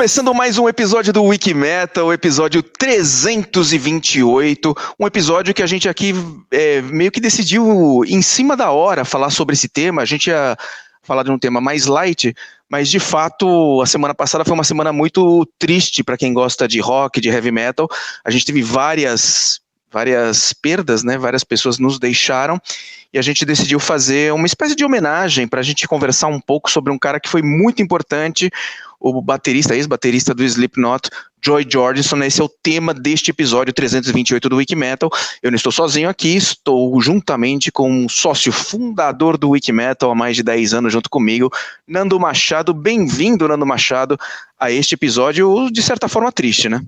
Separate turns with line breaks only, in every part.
Começando mais um episódio do Wiki Metal, episódio 328, um episódio que a gente aqui meio que decidiu em cima da hora falar sobre esse tema. A gente ia falar de um tema mais light, mas de fato a semana passada foi uma semana muito triste para quem gosta de rock, de heavy metal. A gente teve várias perdas, né? Várias pessoas nos deixaram e a gente decidiu fazer uma espécie de homenagem para a gente conversar um pouco sobre um cara que foi muito importante, o baterista, ex-baterista do Slipknot, Joy Jordison. Esse é o tema deste episódio 328 do Wiki Metal. Eu não estou sozinho aqui, estou juntamente com um sócio fundador do Wiki Metal há mais de 10 anos junto comigo, Nando Machado. Bem-vindo, Nando Machado, a este episódio de certa forma triste, né?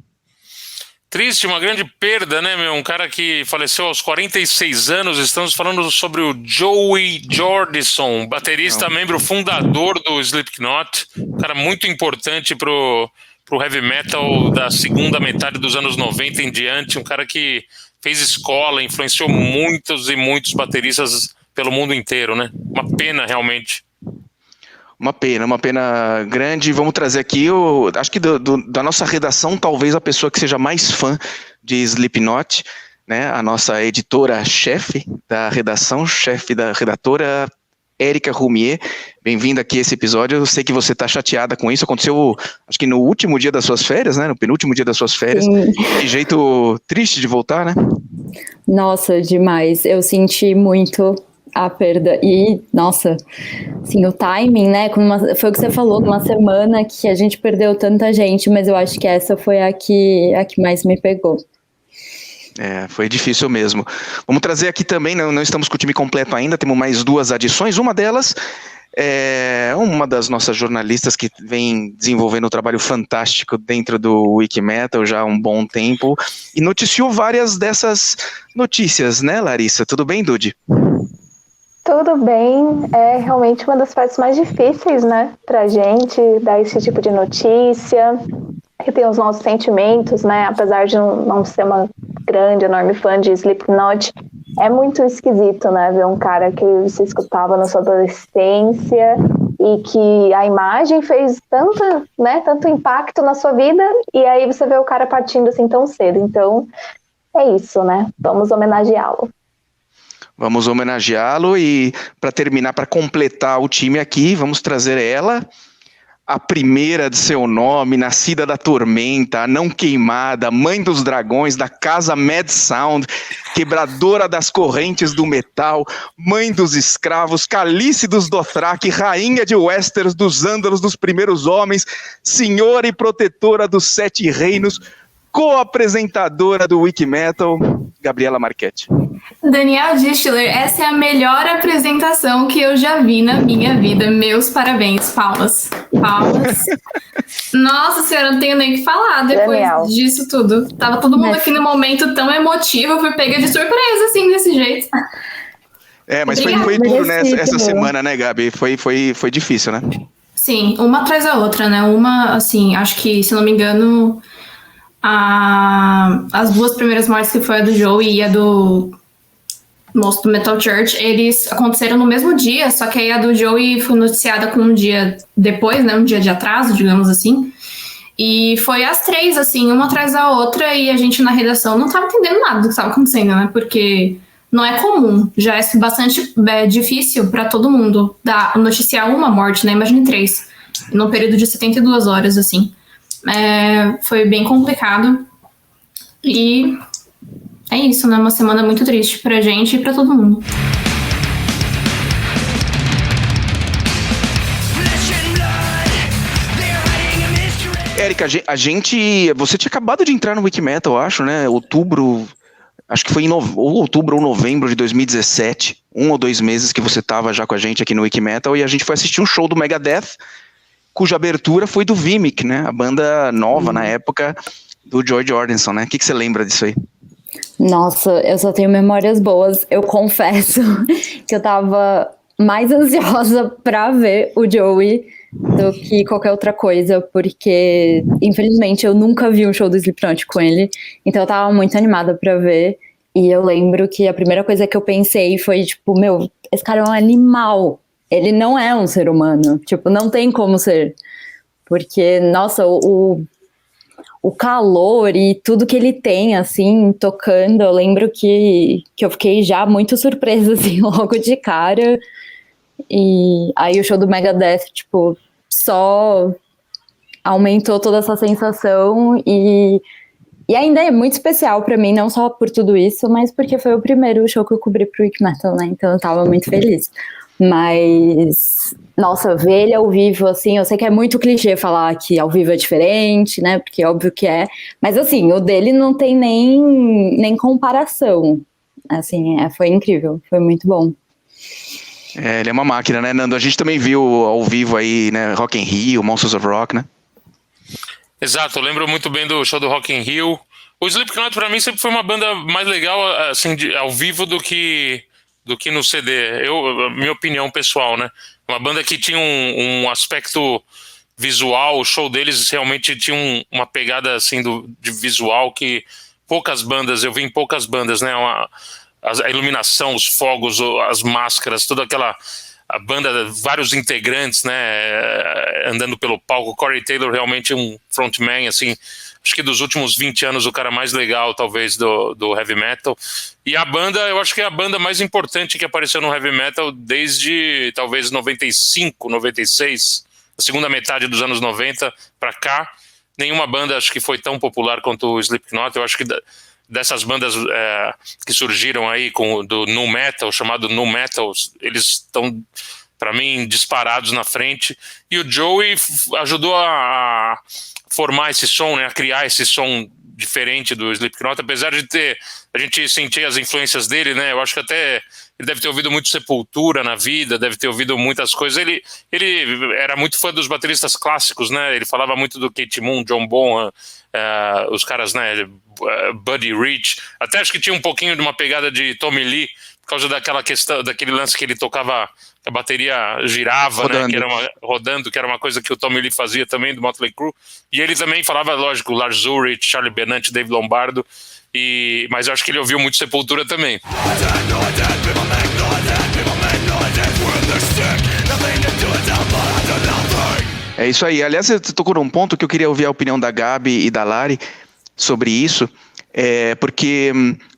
Triste, uma grande perda, né, meu? Um cara que faleceu aos 46 anos. Estamos falando sobre o Joey Jordison, baterista, membro fundador do Slipknot. Um cara muito importante pro heavy metal da segunda metade dos anos 90 em diante. Um cara que fez escola, influenciou muitos e muitos bateristas pelo mundo inteiro, né? Uma pena, realmente.
Uma pena grande. Vamos trazer aqui, acho que da nossa redação, talvez a pessoa que seja mais fã de Slipknot, né? A nossa editora-chefe da redação, chefe da redatora, Érica Roumier. Bem-vinda aqui a esse episódio. Eu sei que você está chateada com isso. Aconteceu, acho que no último dia das suas férias, né? No penúltimo dia das suas férias.
Sim.
Que jeito triste de voltar, né?
Nossa, demais. Eu senti muito a perda. E, nossa, assim, o timing, né? Foi o que você falou, uma semana que a gente perdeu tanta gente, mas eu acho que essa foi a que mais me pegou.
Foi difícil mesmo. Vamos trazer aqui também, não estamos com o time completo ainda, temos mais duas adições. Uma delas é uma das nossas jornalistas que vem desenvolvendo um trabalho fantástico dentro do Wiki Metal já há um bom tempo e noticiou várias dessas notícias, né, Larissa? Tudo bem, Dude?
Tudo bem, é realmente uma das partes mais difíceis, né, pra gente dar esse tipo de notícia, que tem os nossos sentimentos, né, apesar de não ser uma grande, enorme fã de Slipknot, é muito esquisito, né, ver um cara que você escutava na sua adolescência e que a imagem fez tanto impacto na sua vida e aí você vê o cara partindo assim tão cedo. Então, é isso, né, vamos homenageá-lo.
Vamos homenageá-lo e, para terminar, para completar o time aqui, vamos trazer ela, a primeira de seu nome, nascida da tormenta, a não queimada, mãe dos dragões, da casa Mad Sound, quebradora das correntes do metal, mãe dos escravos, calice dos Dothraki, rainha de Westeros, dos Ândalos, dos primeiros homens, senhora e protetora dos Sete Reinos, co-apresentadora do Wiki Metal, Gabriela Marchetti.
Daniel Distler, essa é a melhor apresentação que eu já vi na minha vida. Meus parabéns, palmas. Nossa senhora, não tenho nem o que falar depois
Daniel.
Disso tudo. Tava todo mundo aqui no momento tão emotivo, eu fui pega de surpresa, assim, desse jeito.
Mas foi duro, né, essa semana, né, Gabi? Foi difícil, né?
Sim, uma atrás da outra, né? Uma, assim, acho que, se não me engano, as duas primeiras mortes, que foi a do Joey e a do moço do Metal Church, eles aconteceram no mesmo dia, só que aí a do Joey foi noticiada com um dia depois, né, um dia de atraso, digamos assim, e foi as três, assim, uma atrás da outra, e a gente na redação não estava entendendo nada do que estava acontecendo, né, porque não é comum, já é bastante difícil para todo mundo noticiar uma morte, né, imagine 3, num período de 72 horas, assim. Foi bem complicado, e é isso, né? Uma semana muito triste pra gente e pra todo mundo.
Érica, você tinha acabado de entrar no Wiki Metal, eu acho, né? Outubro, acho que foi em outubro ou novembro de 2017, 1 ou 2 meses que você estava já com a gente aqui no Wiki Metal, e a gente foi assistir um show do Megadeth, cuja abertura foi do Vimic, né? A banda nova na época do Joy Jordison, né? O que você lembra disso aí?
Nossa, eu só tenho memórias boas. Eu confesso que eu tava mais ansiosa pra ver o Joey do que qualquer outra coisa, porque, infelizmente, eu nunca vi um show do Slipknot com ele, então eu tava muito animada pra ver, e eu lembro que a primeira coisa que eu pensei foi, tipo, esse cara é um animal, ele não é um ser humano, tipo, não tem como ser. Porque, nossa, o calor e tudo que ele tem, assim, tocando, eu lembro que eu fiquei já muito surpresa, assim, logo de cara. E aí o show do Megadeth, tipo, só aumentou toda essa sensação e ainda é muito especial pra mim, não só por tudo isso, mas porque foi o primeiro show que eu cobri pro Weak Metal, né? Então eu tava muito feliz. Mas, nossa, ver ele ao vivo, assim, eu sei que é muito clichê falar que ao vivo é diferente, né? Porque óbvio que é. Mas, assim, o dele não tem nem comparação. Assim, foi incrível, foi muito bom.
Ele é uma máquina, né, Nando? A gente também viu ao vivo aí, né, Rock in Rio, Monsters of Rock, né?
Exato, eu lembro muito bem do show do Rock in Rio. O Slipknot, pra mim, sempre foi uma banda mais legal, assim, ao vivo do que no CD. Minha opinião pessoal, né? Uma banda que tinha um aspecto visual, o show deles realmente tinha uma pegada, assim, de visual que poucas bandas, eu vi em poucas bandas, né? A iluminação, os fogos, as máscaras, toda a banda, vários integrantes, né, andando pelo palco. Corey Taylor realmente um frontman, assim, acho que dos últimos 20 anos o cara mais legal, talvez, do heavy metal. E a banda, eu acho que é a banda mais importante que apareceu no heavy metal desde, talvez, 95, 96, a segunda metade dos anos 90 pra cá. Nenhuma banda acho que foi tão popular quanto o Slipknot. Eu acho que dessas bandas que surgiram aí do nu metal, chamado nu metal, eles estão, para mim, disparados na frente. E o Joey ajudou a formar esse som, né, a criar esse som diferente do Slipknot, apesar de a gente sentir as influências dele, né? Eu acho que até ele deve ter ouvido muito Sepultura na vida, deve ter ouvido muitas coisas. Ele era muito fã dos bateristas clássicos, né? Ele falava muito do Keith Moon, John Bonham, os caras, né? Buddy Rich. Até acho que tinha um pouquinho de uma pegada de Tommy Lee, por causa daquela questão, daquele lance que ele tocava, a bateria girava, rodando, né? Rodando, que era uma coisa que o Tommy Lee fazia também, do Motley Crue. E ele também falava, lógico, Lars Ulrich, Charlie Benante, Dave Lombardo. Mas eu acho que ele ouviu muito Sepultura também.
É isso aí. Aliás, você tocou num ponto que eu queria ouvir a opinião da Gabi e da Lari sobre isso, porque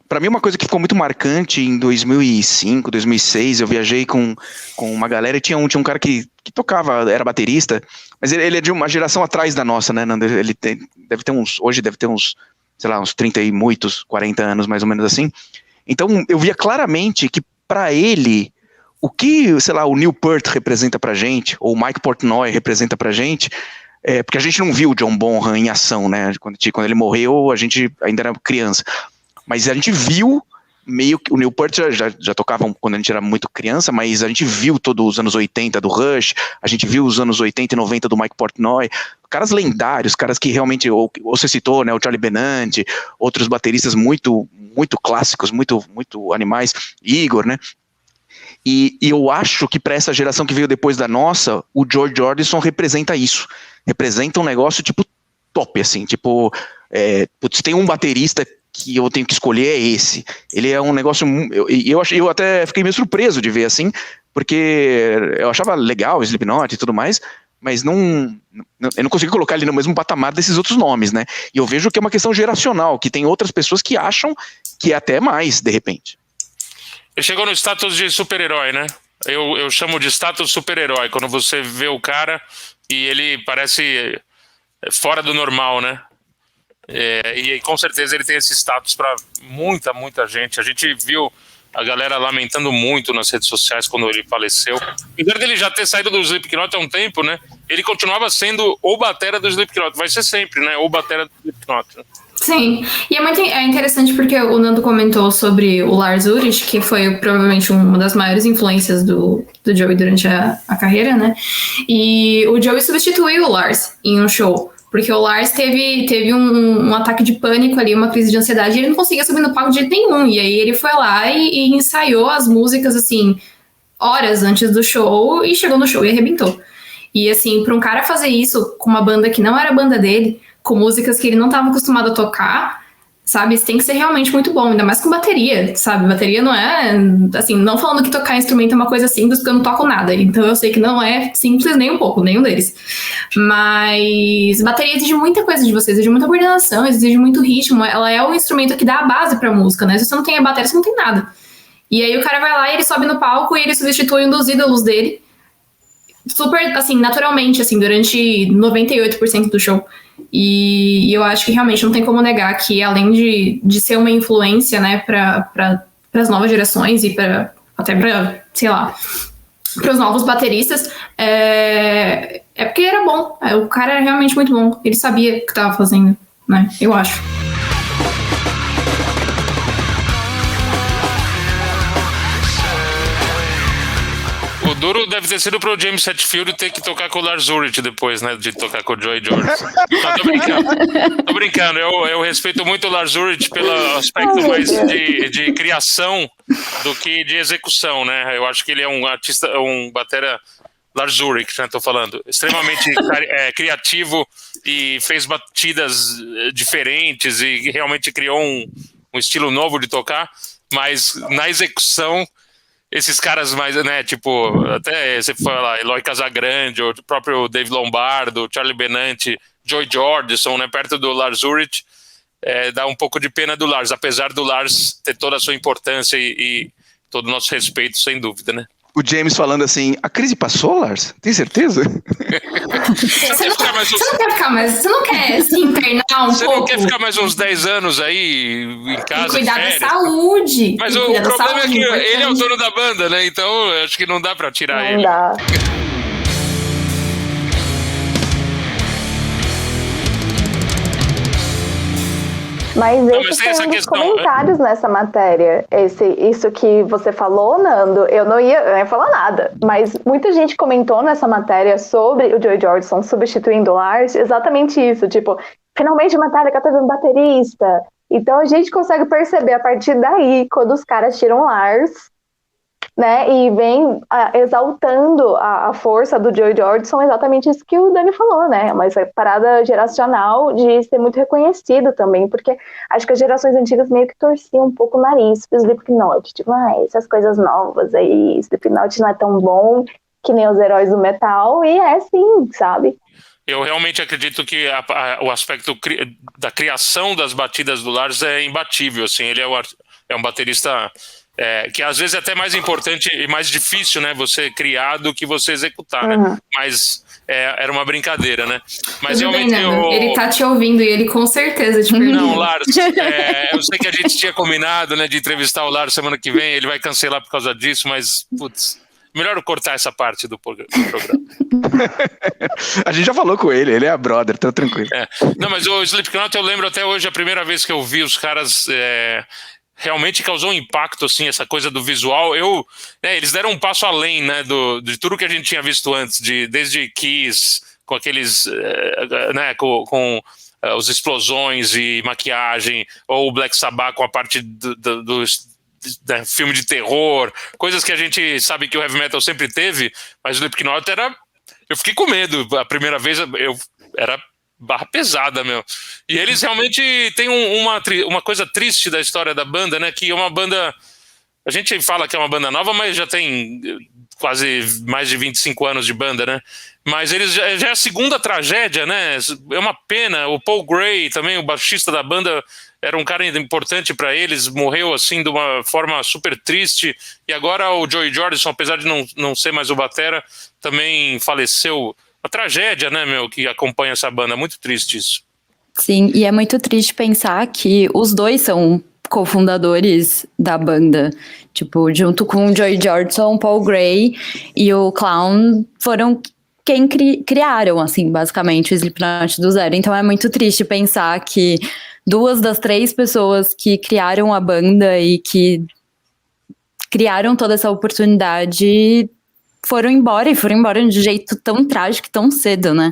para mim uma coisa que ficou muito marcante em 2005, 2006, eu viajei com uma galera e tinha um cara que tocava, era baterista, mas ele é de uma geração atrás da nossa, né, Nando? Ele hoje deve ter uns, sei lá, uns 30 e muitos, 40 anos, mais ou menos assim. Então eu via claramente que para ele, o que, sei lá, o Neil Peart representa pra gente, ou o Mike Portnoy representa pra gente, porque a gente não viu o John Bonham em ação, né? Quando ele morreu, a gente ainda era criança. Mas a gente viu meio que o Neil Peart já tocava quando a gente era muito criança, mas a gente viu todos os anos 80 do Rush, a gente viu os anos 80 e 90 do Mike Portnoy, caras lendários, caras que realmente, ou você citou, né, o Charlie Benante, outros bateristas muito, muito clássicos, muito, muito animais, Igor, né? E eu acho que para essa geração que veio depois da nossa, o George Jordison representa isso. Representa um negócio tipo top, assim, tipo, putz, tem um baterista que eu tenho que escolher, é esse. Ele é um negócio, eu até fiquei meio surpreso de ver assim, porque eu achava legal o Slipknot e tudo mais, mas eu não consegui colocar ele no mesmo patamar desses outros nomes, né? E eu vejo que é uma questão geracional, que tem outras pessoas que acham que é até mais, de repente.
Ele chegou no status de super-herói, né? Eu chamo de status super-herói, quando você vê o cara e ele parece fora do normal, né? E com certeza ele tem esse status para muita, muita gente. A gente viu a galera lamentando muito nas redes sociais quando ele faleceu. Apesar dele já ter saído do Slipknot há um tempo, né? Ele continuava sendo o batera do Slipknot. Vai ser sempre, né? O batera do Slipknot, né?
Sim, e é interessante porque o Nando comentou sobre o Lars Ulrich, que foi provavelmente uma das maiores influências do Joey durante a carreira, né? E o Joey substituiu o Lars em um show, porque o Lars teve um ataque de pânico ali, uma crise de ansiedade, e ele não conseguia subir no palco de jeito nenhum, e aí ele foi lá e ensaiou as músicas, assim, horas antes do show, e chegou no show e arrebentou. E assim, para um cara fazer isso com uma banda que não era a banda dele, com músicas que ele não estava acostumado a tocar, sabe? Isso tem que ser realmente muito bom, ainda mais com bateria, sabe? Bateria não é, assim, não falando que tocar instrumento é uma coisa simples, porque eu não toco nada, então eu sei que não é simples nem um pouco, nenhum deles. Mas bateria exige muita coisa de você, exige muita coordenação, exige muito ritmo, ela é o instrumento que dá a base pra música, né? Se você não tem a bateria, você não tem nada. E aí o cara vai lá e ele sobe no palco e ele substitui um dos ídolos dele, super, assim, naturalmente, assim, durante 98% do show. E eu acho que realmente não tem como negar que, além de ser uma influência, né, para as novas gerações e até para, sei lá, para os novos bateristas, é porque era bom. O cara era realmente muito bom. Ele sabia o que estava fazendo, né, eu acho.
O duro deve ter sido pro James Hetfield ter que tocar com o Lars Ulrich depois, né? De tocar com o Joey Jordison. Não, tô brincando. Tô brincando. Eu respeito muito o Lars Ulrich pelo aspecto mais de criação do que de execução, né? Eu acho que ele é um artista, um batera... Lars Ulrich, né? Tô falando. Extremamente criativo e fez batidas diferentes e realmente criou um estilo novo de tocar, mas na execução... Esses caras mais, né, tipo, até você fala Eloy Casagrande, ou o próprio Dave Lombardo, Charlie Benante, Joey Jordison, né, perto do Lars Ulrich, dá um pouco de pena do Lars, apesar do Lars ter toda a sua importância e todo o nosso respeito, sem dúvida, né.
O James falando assim, a crise passou, Lars? Tem certeza?
Você não quer se internar um pouco?
Você não quer ficar mais uns 10 anos aí em casa?
Cuidar da saúde.
Mas o problema é que ele é o dono da banda, né? Então acho que não dá pra tirar ele.
Não dá. Mas esse foi um dos comentários nessa matéria. Isso que você falou, Nando, eu não ia falar nada. Mas muita gente comentou nessa matéria sobre o Joey Jordison substituindo o Lars, exatamente isso. Tipo, finalmente a Metallica teve um baterista. Então a gente consegue perceber a partir daí, quando os caras tiram o Lars, né, e vem exaltando a força do Joey Jordison, exatamente isso que o Dani falou, né, uma parada geracional de ser muito reconhecido também, porque acho que as gerações antigas meio que torciam um pouco o nariz pro Slipknot, tipo, essas coisas novas aí, Slipknot não é tão bom que nem os heróis do metal, e é sim, sabe?
Eu realmente acredito que o aspecto da criação das batidas do Lars é imbatível, assim, ele é um baterista... que às vezes é até mais importante e mais difícil, né, você criar do que você executar, né, mas era uma brincadeira, né, mas
tudo
realmente
bem, ele tá te ouvindo e ele com certeza te pergunta.
Não, Lars, eu sei que a gente tinha combinado, né, de entrevistar o Lars semana que vem, ele vai cancelar por causa disso, mas, putz, melhor eu cortar essa parte do programa.
A gente já falou com ele é a brother, tá tranquilo.
Não, mas o Slipknot eu lembro até hoje, a primeira vez que eu vi os caras... realmente causou um impacto, assim, essa coisa do visual. Eles deram um passo além, né, de tudo que a gente tinha visto antes, desde Kiss, com aqueles, né, com as explosões e maquiagem, ou o Black Sabbath com a parte do filme de terror, coisas que a gente sabe que o heavy metal sempre teve, mas o Slipknot eu fiquei com medo. A primeira vez era barra pesada, meu. E eles realmente têm uma coisa triste da história da banda, né? Que é uma banda... A gente fala que é uma banda nova, mas já tem quase mais de 25 anos de banda, né? Mas eles já é a segunda tragédia, né? É uma pena. O Paul Gray também, o baixista da banda, era um cara importante para eles, morreu assim de uma forma super triste. E agora o Joey Jordison, apesar de não ser mais o batera, também faleceu. Uma tragédia, né, meu, que acompanha essa banda. Muito triste isso.
Sim, e é muito triste pensar que os dois são cofundadores da banda. Tipo, junto com o Joey Jordison, Paul Gray e o Clown foram quem criaram, assim, basicamente, o Slipknot do zero. Então é muito triste pensar que 2 das 3 pessoas que criaram a banda e que criaram toda essa oportunidade foram embora de um jeito tão trágico e tão cedo, né?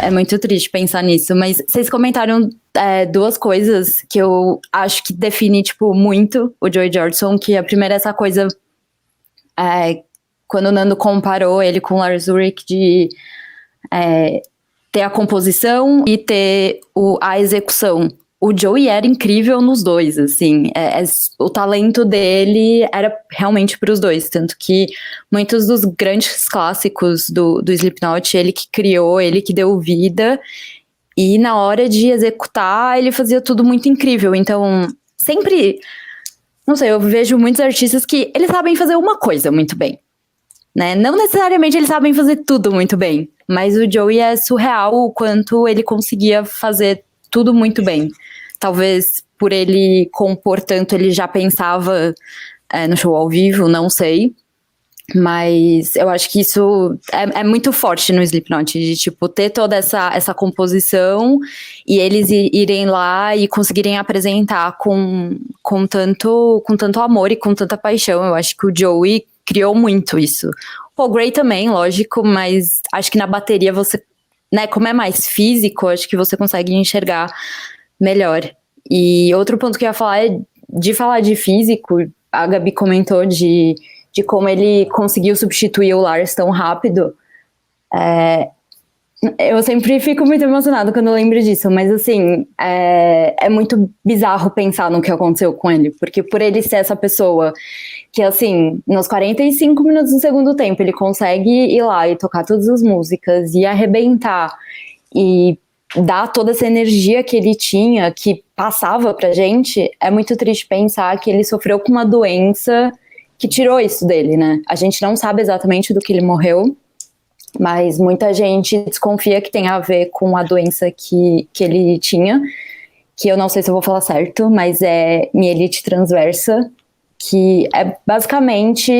É muito triste pensar nisso, mas vocês comentaram 2 coisas que eu acho que define, tipo, muito o Joey Jordison, que a primeira é essa coisa quando o Nando comparou ele com o Lars Ulrich de ter a composição e ter a execução. O Joey era incrível nos dois, assim, o talento dele era realmente para os dois, tanto que muitos dos grandes clássicos do Slipknot, ele que criou, ele que deu vida, e na hora de executar, ele fazia tudo muito incrível, então, sempre, não sei, eu vejo muitos artistas que eles sabem fazer uma coisa muito bem, né, não necessariamente eles sabem fazer tudo muito bem, mas o Joey é surreal o quanto ele conseguia fazer tudo muito bem. Talvez por ele compor tanto, ele já pensava no show ao vivo, não sei. Mas eu acho que isso é muito forte no Slipknot, de tipo, ter toda essa composição e eles irem lá e conseguirem apresentar com tanto amor e com tanta paixão. Eu acho que o Joey criou muito isso. O Paul Gray também, lógico, mas acho que na bateria você, né, como é mais físico, acho que você consegue enxergar melhor. E outro ponto que eu ia falar é de falar de físico, a Gabi comentou de como ele conseguiu substituir o Lars tão rápido. Eu sempre fico muito emocionada quando eu lembro disso, mas assim, é muito bizarro pensar no que aconteceu com ele, porque por ele ser essa pessoa que, assim, nos 45 minutos do segundo tempo, ele consegue ir lá e tocar todas as músicas e arrebentar e dar toda essa energia que ele tinha, que passava pra gente. É muito triste pensar que ele sofreu com uma doença que tirou isso dele, né? A gente não sabe exatamente do que ele morreu, mas muita gente desconfia que tem a ver com a doença que ele tinha, que eu não sei se eu vou falar certo, mas é mielite transversa, que é basicamente...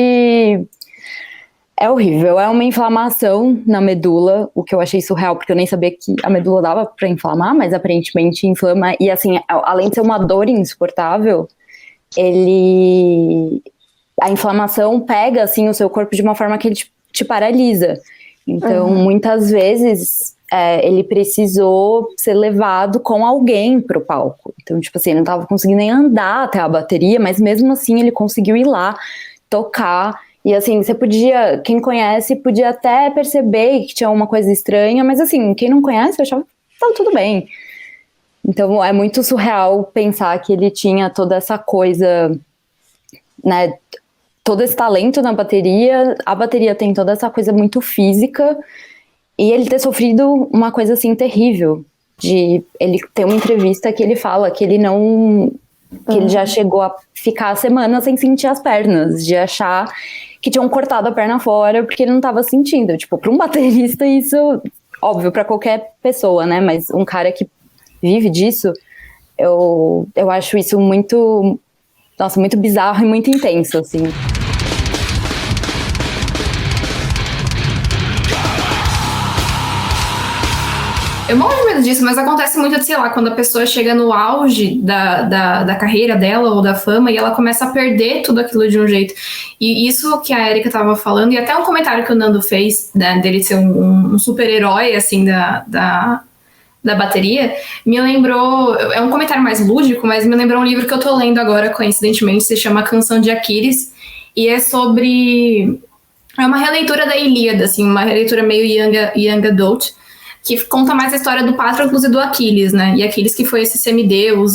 É horrível, é uma inflamação na medula, o que eu achei surreal, porque eu nem sabia que a medula dava pra inflamar, mas aparentemente inflama, e assim, além de ser uma dor insuportável, a inflamação pega, assim, o seu corpo de uma forma que ele te paralisa. Então, muitas vezes, ele precisou ser levado com alguém pro palco. Então, tipo assim, ele não tava conseguindo nem andar até a bateria, mas mesmo assim ele conseguiu ir lá, tocar. E assim, você podia, quem conhece, podia até perceber que tinha uma coisa estranha, mas assim, quem não conhece, eu achava que estava tudo bem. Então é muito surreal pensar que ele tinha toda essa coisa, né, todo esse talento na bateria, a bateria tem toda essa coisa muito física, e ele ter sofrido uma coisa assim terrível. Ele tem uma entrevista que ele fala que ele não... que ele já chegou a ficar semanas sem sentir as pernas, de achar que tinham cortado a perna fora porque ele não tava sentindo. Tipo, para um baterista isso, óbvio, para qualquer pessoa, né, mas um cara que vive disso, eu acho isso muito, nossa, muito bizarro e muito intenso, assim.
Eu morro de medo disso, mas acontece muito, sei lá, quando a pessoa chega no auge da carreira dela ou da fama e ela começa a perder tudo aquilo de um jeito. E isso que a Erika tava falando, e até um comentário que o Nando fez, né, dele ser um super-herói, assim, da bateria, me lembrou, é um comentário mais lúdico, mas me lembrou um livro que eu tô lendo agora, coincidentemente, se chama Canção de Aquiles, e é sobre... é uma releitura da Ilíada, assim, uma releitura meio young adult, que conta mais a história do Patroclus e do Aquiles, né? E Aquiles que foi esse semideus,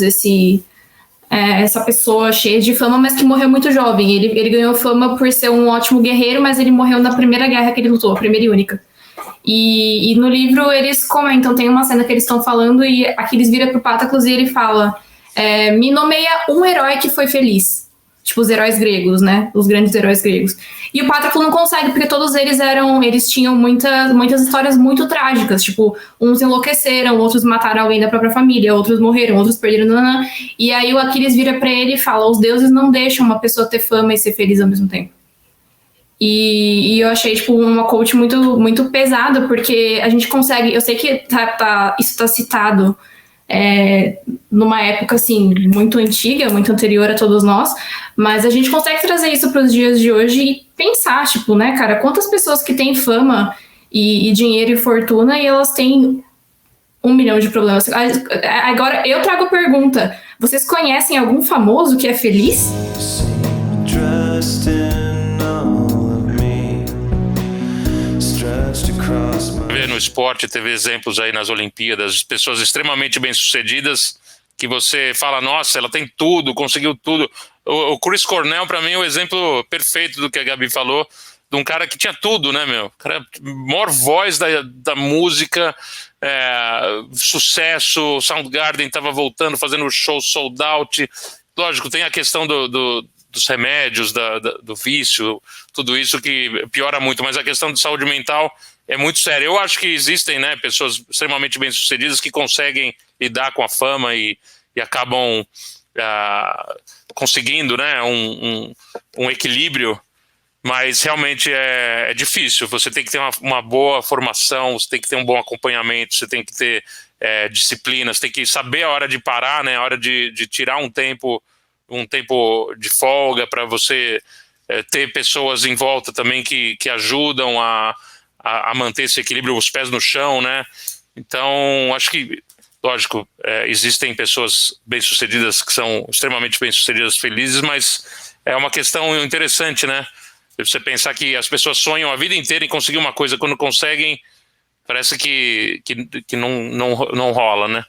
essa pessoa cheia de fama, mas que morreu muito jovem. Ele ganhou fama por ser um ótimo guerreiro, mas ele morreu na primeira guerra que ele lutou, a primeira e única. E no livro eles comentam, tem uma cena que eles estão falando e Aquiles vira pro Patroclus e ele fala, me nomeia um herói que foi feliz. Tipo, os heróis gregos, né? Os grandes heróis gregos. E o Patroclus não consegue, porque todos eles tinham muitas histórias muito trágicas. Tipo, uns enlouqueceram, outros mataram alguém da própria família, outros morreram, outros perderam... Nanã. E aí o Aquiles vira pra ele e fala, os deuses não deixam uma pessoa ter fama e ser feliz ao mesmo tempo. E eu achei, tipo, uma quote muito, muito pesada, porque a gente consegue... Eu sei que isso tá citado... numa época assim muito antiga, muito anterior a todos nós, mas a gente consegue trazer isso para os dias de hoje e pensar, tipo, né, cara, quantas pessoas que têm fama e dinheiro e fortuna e elas têm 1 milhão de problemas. Agora eu trago a pergunta: vocês conhecem algum famoso que é feliz?
Trust in all of me.
no esporte, teve exemplos aí nas Olimpíadas, de pessoas extremamente bem-sucedidas, que você fala, nossa, ela tem tudo, conseguiu tudo. O Chris Cornell, para mim, é o exemplo perfeito do que a Gabi falou, de um cara que tinha tudo, né, meu? O cara, maior voz da música, sucesso, Soundgarden estava voltando, fazendo show sold out. Lógico, tem a questão dos remédios, do vício, tudo isso que piora muito, mas a questão de saúde mental é muito séria. Eu acho que existem, né, pessoas extremamente bem-sucedidas que conseguem lidar com a fama e acabam conseguindo, né, um equilíbrio, mas realmente é difícil. Você tem que ter uma boa formação, você tem que ter um bom acompanhamento, você tem que ter disciplina, você tem que saber a hora de parar, né, a hora de tirar um tempo de folga para você ter pessoas em volta também que ajudam a manter esse equilíbrio, os pés no chão, né? Então, acho que, lógico, existem pessoas bem-sucedidas que são extremamente bem-sucedidas, felizes, mas é uma questão interessante, né? Você pensar que as pessoas sonham a vida inteira em conseguir uma coisa, quando conseguem, parece que não rola, né?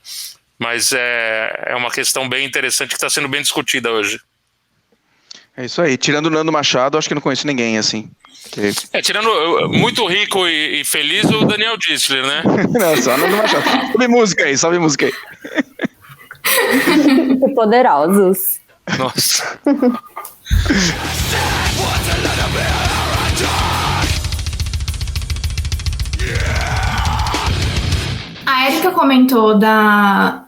Mas é uma questão bem interessante que está sendo bem discutida hoje.
É isso aí. Tirando o Nando Machado, acho que não conheço ninguém assim.
Tirando muito rico e feliz, o Daniel Distler, né?
Não, só Nando Machado. Sobe música aí.
Poderosos.
Nossa.
A Erika comentou da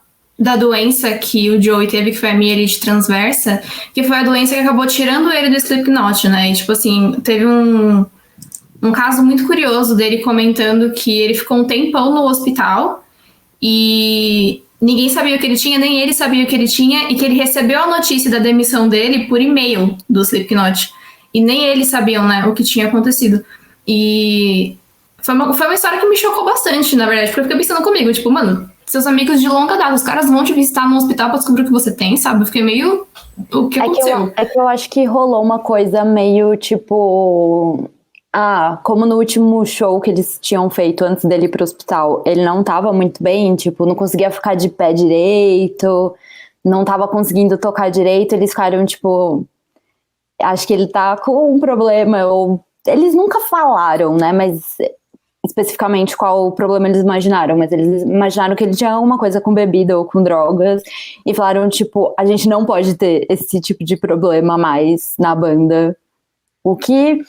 doença que o Joey teve, que foi a mielite transversa, que foi a doença que acabou tirando ele do Slipknot, né? E, tipo assim, teve um caso muito curioso dele comentando que ele ficou um tempão no hospital e ninguém sabia o que ele tinha, nem ele sabia o que ele tinha, e que ele recebeu a notícia da demissão dele por e-mail do Slipknot. E nem eles sabiam, né, o que tinha acontecido. E foi uma história que me chocou bastante, na verdade, porque eu fiquei pensando comigo, tipo, mano, seus amigos de longa data, os caras vão te visitar no hospital pra descobrir o que você tem, sabe? Eu fiquei meio... O que aconteceu?
É que eu acho que rolou uma coisa meio, tipo... como no último show que eles tinham feito antes dele ir pro hospital, ele não tava muito bem, tipo, não conseguia ficar de pé direito, não tava conseguindo tocar direito, eles ficaram, tipo... Acho que ele tá com um problema, ou... Eles nunca falaram, né, mas... especificamente qual o problema eles imaginaram, mas eles imaginaram que ele tinha alguma coisa com bebida ou com drogas, e falaram, tipo, a gente não pode ter esse tipo de problema mais na banda, o que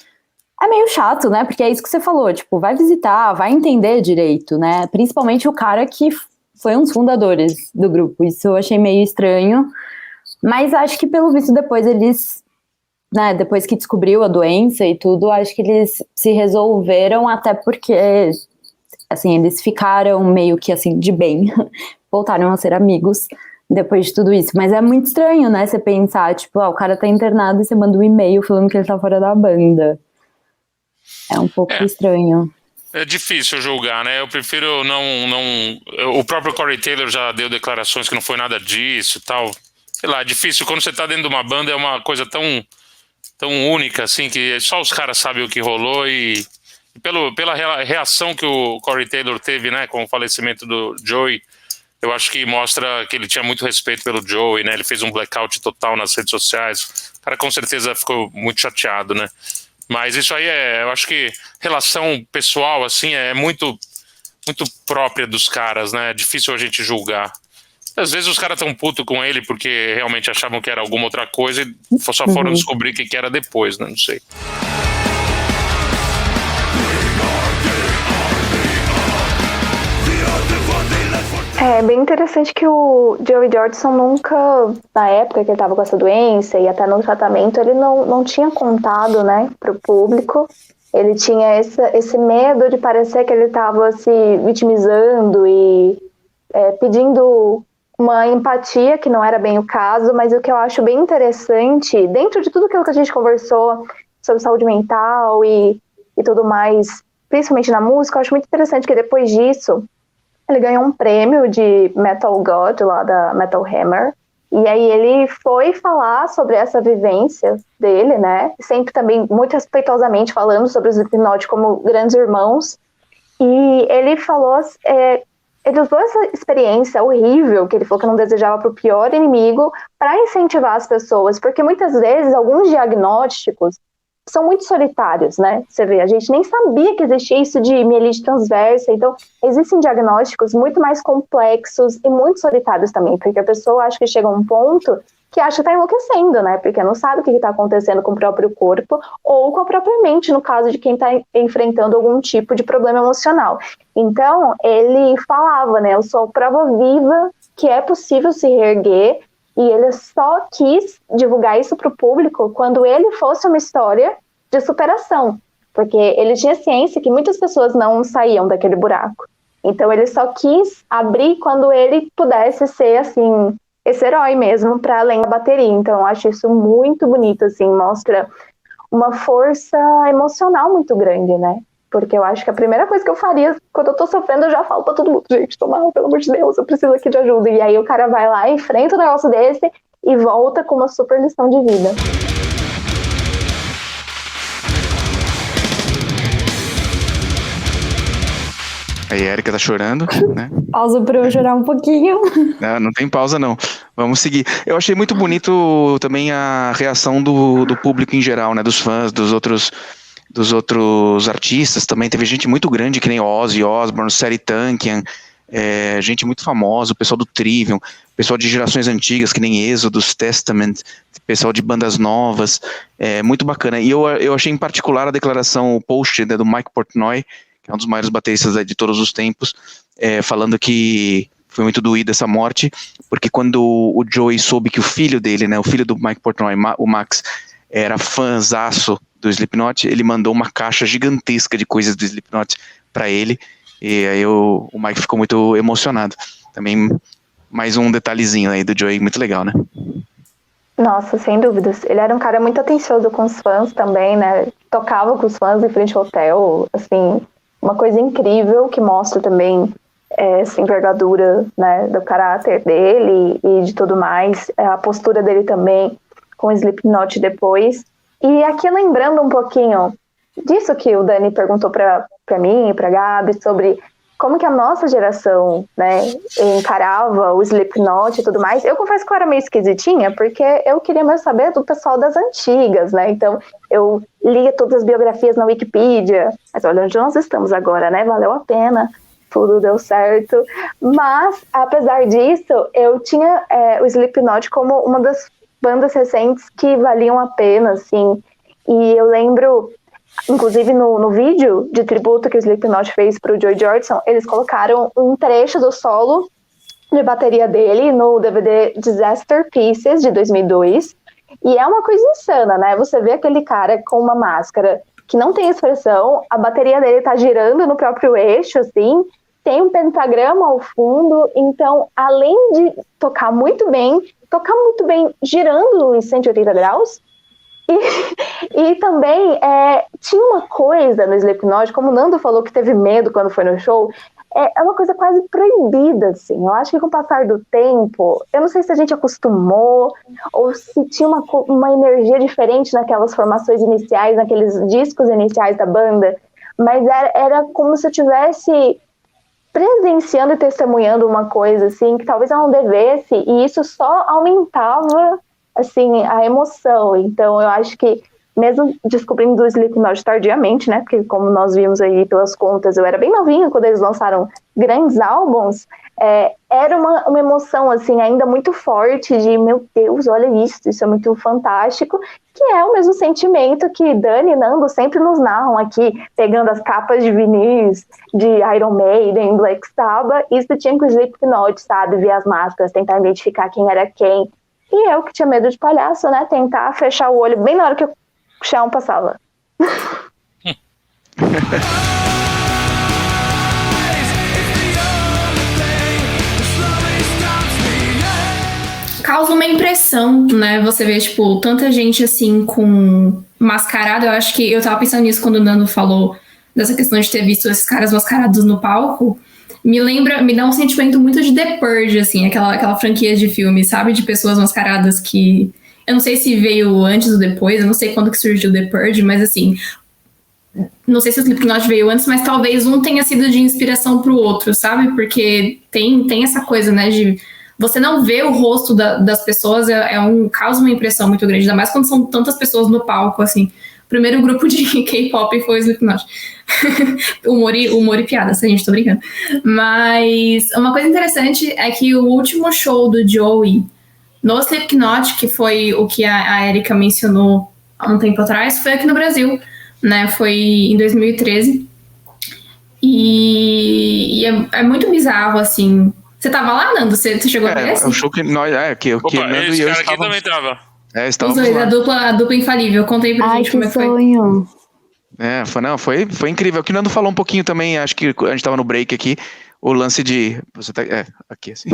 é meio chato, né, porque é isso que você falou, tipo, vai visitar, vai entender direito, né, principalmente o cara que foi um dos fundadores do grupo, isso eu achei meio estranho, mas acho que pelo visto depois eles... Né, depois que descobriu a doença e tudo, acho que eles se resolveram, até porque, assim, eles ficaram meio que, assim, de bem, voltaram a ser amigos depois de tudo isso, mas é muito estranho, né, você pensar, tipo, o cara tá internado e você manda um e-mail falando que ele tá fora da banda, é um pouco estranho.
É difícil julgar, né, eu prefiro não... O próprio Corey Taylor já deu declarações que não foi nada disso e tal, sei lá, é difícil, quando você tá dentro de uma banda é uma coisa tão única, assim, que só os caras sabem o que rolou e pela reação que o Corey Taylor teve, né, com o falecimento do Joey, eu acho que mostra que ele tinha muito respeito pelo Joey, né, ele fez um blackout total nas redes sociais, o cara com certeza ficou muito chateado, né, mas isso aí eu acho que relação pessoal, assim, é muito, muito própria dos caras, né, é difícil a gente julgar. Às vezes os caras estão putos com ele porque realmente achavam que era alguma outra coisa e só foram descobrir o que era depois, né? Não sei.
É bem interessante que o Joey Jordison nunca, na época que ele estava com essa doença e até no tratamento, ele não tinha contado, né, para o público. Ele tinha esse medo de parecer que ele estava se vitimizando e pedindo uma empatia, que não era bem o caso, mas o que eu acho bem interessante, dentro de tudo aquilo que a gente conversou sobre saúde mental e tudo mais, principalmente na música, eu acho muito interessante que depois disso, ele ganhou um prêmio de Metal God, lá da Metal Hammer, e aí ele foi falar sobre essa vivência dele, né, sempre também muito respeitosamente falando sobre os Slipknot como grandes irmãos, E ele falou, ele usou essa experiência horrível, que ele falou que não desejava para o pior inimigo, para incentivar as pessoas, porque muitas vezes alguns diagnósticos são muito solitários, né? Você vê, a gente nem sabia que existia isso de mielite transversa, então existem diagnósticos muito mais complexos e muito solitários também, porque a pessoa acha que chega a um ponto que acha que está enlouquecendo, né? Porque não sabe o que está acontecendo com o próprio corpo ou com a própria mente, no caso de quem está enfrentando algum tipo de problema emocional. Então, ele falava, né? Eu sou prova viva que é possível se reerguer, e ele só quis divulgar isso para o público quando ele fosse uma história de superação, porque ele tinha ciência que muitas pessoas não saíam daquele buraco. Então, ele só quis abrir quando ele pudesse ser, assim, esse herói mesmo, para além da bateria. Então, eu acho isso muito bonito, assim, mostra uma força emocional muito grande, né? Porque eu acho que a primeira coisa que eu faria quando eu tô sofrendo, eu já falo pra todo mundo, gente, toma, pelo amor de Deus, eu preciso aqui de ajuda. E aí o cara vai lá, enfrenta um negócio desse e volta com uma super lição de vida.
Aí a Erika tá chorando, né?
Pausa pra eu chorar um pouquinho.
Não tem pausa, não. Vamos seguir. Eu achei muito bonito também a reação do público em geral, né? Dos fãs, dos outros artistas também. Teve gente muito grande, que nem Ozzy Osbourne, Serj Tankian, gente muito famosa, o pessoal do Trivium, pessoal de gerações antigas, que nem Exodus, Testament, pessoal de bandas novas, muito bacana. E eu achei em particular a declaração, o post, né, do Mike Portnoy, que é um dos maiores bateristas de todos os tempos, falando que foi muito doída essa morte, porque quando o Joey soube que o filho dele, né, o filho do Mike Portnoy, o Max, era fãzaço do Slipknot, ele mandou uma caixa gigantesca de coisas do Slipknot para ele, e aí o Mike ficou muito emocionado. Também mais um detalhezinho aí do Joey, muito legal, né?
Nossa, sem dúvidas. Ele era um cara muito atencioso com os fãs também, né? Tocava com os fãs em frente ao hotel, assim, uma coisa incrível que mostra também essa envergadura, né, do caráter dele e de tudo mais, a postura dele também com o Slipknot depois. E aqui lembrando um pouquinho disso que o Dani perguntou para mim e para Gabi sobre como que a nossa geração, né, encarava o Slipknot e tudo mais. Eu confesso que eu era meio esquisitinha, porque eu queria mais saber do pessoal das antigas, né? Então, eu lia todas as biografias na Wikipedia. Mas olha onde nós estamos agora, né? Valeu a pena. Tudo deu certo. Mas, apesar disso, eu tinha o Slipknot como uma das bandas recentes que valiam a pena, assim. E eu lembro, inclusive no vídeo de tributo que o Slipknot fez para o Joey Jordison, eles colocaram um trecho do solo de bateria dele no DVD Disaster Pieces, de 2002. E é uma coisa insana, né? Você vê aquele cara com uma máscara que não tem expressão, a bateria dele tá girando no próprio eixo, assim, tem um pentagrama ao fundo, então, além de tocar muito bem girando em 180 graus, e também tinha uma coisa no Slipknot, como o Nando falou que teve medo quando foi no show, é uma coisa quase proibida, assim. Eu acho que com o passar do tempo, eu não sei se a gente acostumou, ou se tinha uma energia diferente naquelas formações iniciais, naqueles discos iniciais da banda, mas era como se eu tivesse presenciando e testemunhando uma coisa, assim, que talvez eu não devesse, e isso só aumentava, assim, a emoção. Então, eu acho que, mesmo descobrindo o Slipknot tardiamente, né, porque como nós vimos aí pelas contas, eu era bem novinha quando eles lançaram grandes álbuns, era uma emoção, assim, ainda muito forte de, meu Deus, olha isso é muito fantástico, que é o mesmo sentimento que Dani e Nando sempre nos narram aqui, pegando as capas de vinis de Iron Maiden, Black Sabbath, isso tinha com o Slipknot, sabe, ver as máscaras, tentar identificar quem era quem, e eu que tinha medo de palhaço, né, tentar fechar o olho bem na hora que o chão passava.
Causa uma impressão, né? Você vê, tipo, tanta gente assim com mascarado. Eu acho que eu tava pensando nisso quando o Nando falou dessa questão de ter visto esses caras mascarados no palco. Me dá um sentimento muito de The Purge, assim, aquela franquia de filme, sabe? De pessoas mascaradas que... Eu não sei se veio antes ou depois, eu não sei quando que surgiu The Purge, mas assim... Não sei se o Slipknot veio antes, mas talvez um tenha sido de inspiração pro outro, sabe? Porque tem essa coisa, né, de você não ver o rosto das pessoas causa uma impressão muito grande, ainda mais quando são tantas pessoas no palco, assim. O primeiro grupo de K-pop foi o Slipknot. humor e piada, se a gente tá brincando. Mas uma coisa interessante é que o último show do Joey no Slipknot, que foi o que a Erika mencionou há um tempo atrás, foi aqui no Brasil, né? Foi em 2013. E é muito bizarro, assim. Você tava lá, Nando? Você chegou a ver?
É um show que nós.
Opa,
Nando
esse
e eu
cara aqui
estávamos.
também tava.
Os dois, a dupla infalível. Conta aí pra gente como é que foi.
Sonho.
Foi incrível. O que o Nando falou um pouquinho também, acho que a gente tava no break aqui, o lance de. Você tá. Aqui assim.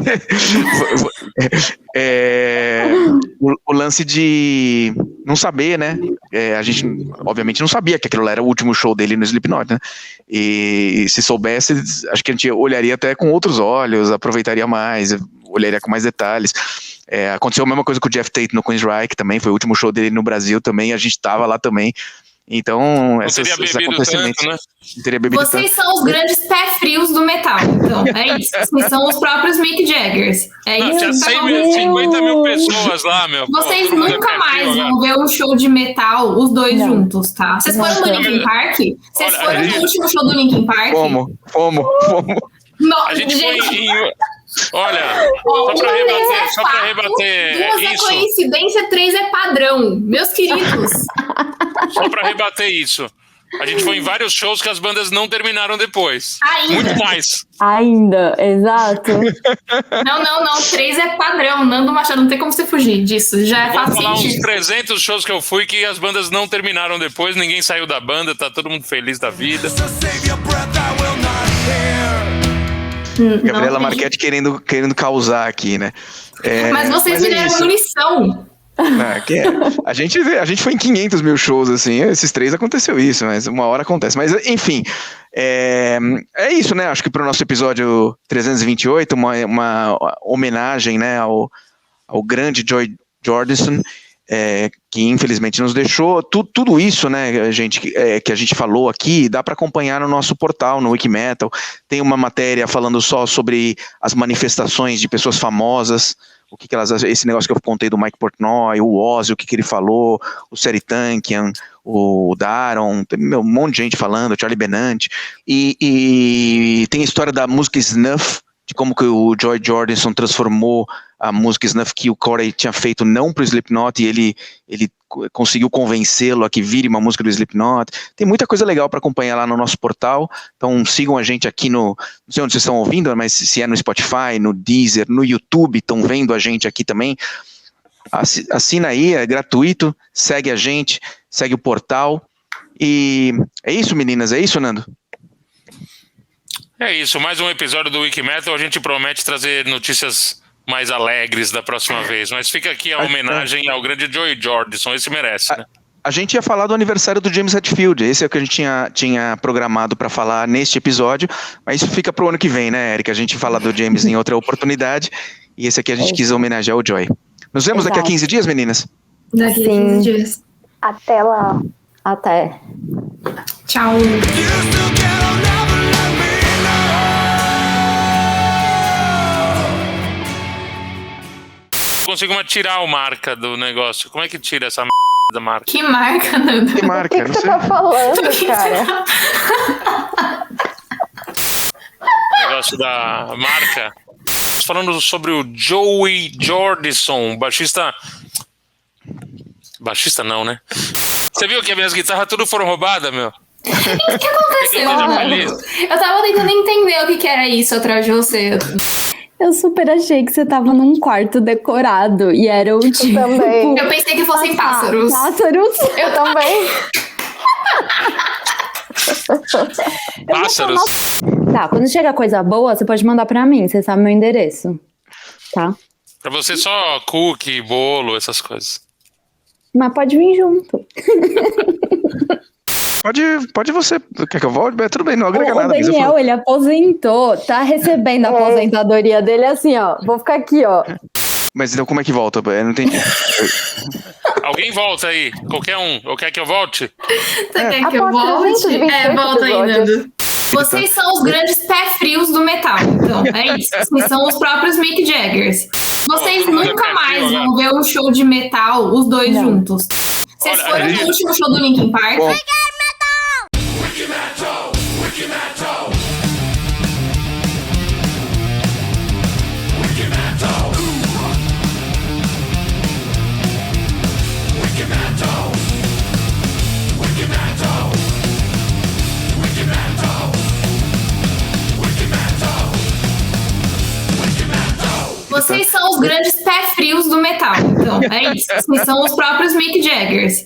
O lance de não saber, né? A gente, obviamente, não sabia que aquilo era o último show dele no Slipknot, né? E se soubesse, acho que a gente olharia até com outros olhos, aproveitaria mais, olharia com mais detalhes. Aconteceu a mesma coisa com o Jeff Tate no Queensryche também, foi o último show dele no Brasil também, a gente tava lá também. Então, esses acontecimentos. Tanto, né? Não teria bebido
Vocês
tanto.
são os grandes pé frios do metal, então, é isso. Vocês são os próprios Mick Jaggers.
Tinha 50 mil pessoas lá, meu.
Vocês nunca mais vão ver um show de metal, os dois juntos, tá? Vocês foram do Linkin Park? Vocês foram no último show do Linkin Park?
Fomos.
Não,
a gente foi em... Olha, só pra rebater
duas
isso.
É coincidência, 3 é padrão. Meus queridos.
Só pra rebater isso. A gente foi em vários shows que as bandas não terminaram depois. Muito mais.
Ainda, exato.
Não. 3 é padrão. Nando Machado, não tem como você fugir disso. Já é fácil.
Vou falar uns 300 shows que eu fui que as bandas não terminaram depois. Ninguém saiu da banda, tá todo mundo feliz da vida.
Gabriela Marchetti querendo causar aqui, né?
Mas vocês me deram munição.
A gente foi em 500 mil shows, assim, esses 3 aconteceu isso, mas uma hora acontece. Mas, enfim, é isso, né? Acho que para o nosso episódio 328, uma homenagem, né, ao grande Joy Jordison, que infelizmente nos deixou. Tudo isso, né, gente, que a gente falou aqui, dá para acompanhar no nosso portal, no Wikimetal. Tem uma matéria falando só sobre as manifestações de pessoas famosas, o que elas, esse negócio que eu contei do Mike Portnoy, o Ozzy, o que ele falou, o Serj Tankian, o Daron, tem um monte de gente falando, o Charlie Benante, e tem a história da música Snuff, de como que o Joy Jordison transformou a música Snuff que o Corey tinha feito não para o Slipknot, e ele conseguiu convencê-lo a que vire uma música do Slipknot. Tem muita coisa legal para acompanhar lá no nosso portal, então sigam a gente aqui não sei onde vocês estão ouvindo, mas se é no Spotify, no Deezer, no YouTube, estão vendo a gente aqui também, assina aí, é gratuito, segue a gente, segue o portal, e é isso, meninas, é isso, Nando?
É isso, mais um episódio do Wikimetal. A gente promete trazer notícias mais alegres da próxima vez, mas fica aqui a homenagem ao grande Joy Jordison, esse merece, né?
A gente ia falar do aniversário do James Hetfield, esse é o que a gente tinha programado para falar neste episódio, mas isso fica pro ano que vem, né, Erika? A gente fala do James em outra oportunidade, e esse aqui a gente quis homenagear o Joy. Nos vemos daqui a 15 dias, meninas?
Daqui a 15 dias.
Até lá.
Até.
Tchau.
Consigo tirar a marca do negócio. Como é que tira essa da marca?
Que marca, Nando?
Que marca?
O que você tá falando, cara?
Negócio da marca. Falando sobre o Joey Jordison, baixista não, né? Você viu que as minhas guitarras tudo foram roubadas, meu?
O que aconteceu? Eu tava tentando entender o que era isso atrás de você.
Eu super achei que você tava num quarto decorado e era o tipo...
Também.
Eu pensei que fossem pássaros.
Pássaros?
Eu também.
Pássaros?
Tá, quando chega coisa boa, você pode mandar pra mim, você sabe meu endereço. Tá?
Pra você só cookie, bolo, essas coisas.
Mas pode vir junto.
Pode você. Quer que eu volte? Tudo bem, não agrega nada.
O Daniel, ele aposentou, tá recebendo a aposentadoria dele assim, ó. Vou ficar aqui, ó.
Mas então como é que volta? Eu não entendi.
Alguém volta aí, qualquer um. Ou quer que eu volte?
Você quer que eu
Após
volte?
328
Volta aí,
episódios.
Nando. Vocês são os grandes pé frios do metal. Então, é isso. Vocês são os próprios Mick Jaggers. Vocês
todo mundo é
nunca
pé
mais
frio,
vão ver um show de metal, os dois
Não.
juntos. Vocês
Olha,
foram
a gente-
no último show do Linkin Park?
Bom,
Vocês são os grandes pé frios do metal. Então, é isso. Vocês são os próprios Mick Jaggers.